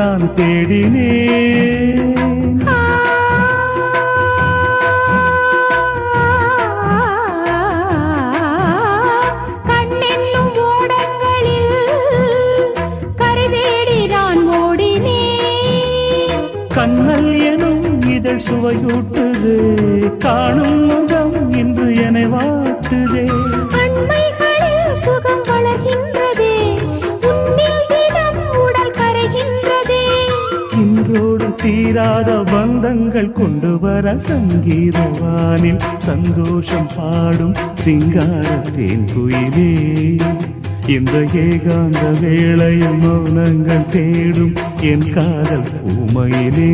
நான் தேடினேன். கண்ணென்னும் ஓடங்களில் கரை தேடி நான் ஓடினேன். கண்ணல் எனும் இதழ் சுவையூட்டுது, காணும் முகம் இன்று என்னை வாட்டுதே. அண்மைகளில் சுகம் வளர்கின்றதே, உன்னில் தினம் உடல் கரைகின்றதே. இன்றோடு தீராத பந்தங்கள் கொண்டு வர சங்கீதவானில் சந்தோஷம் பாடும் சிங்கார தேன் குயிலே. இந்த ஏகாந்த வேளையில் மௌனங்கள் தேடும் என் காதல் பூமையிலே.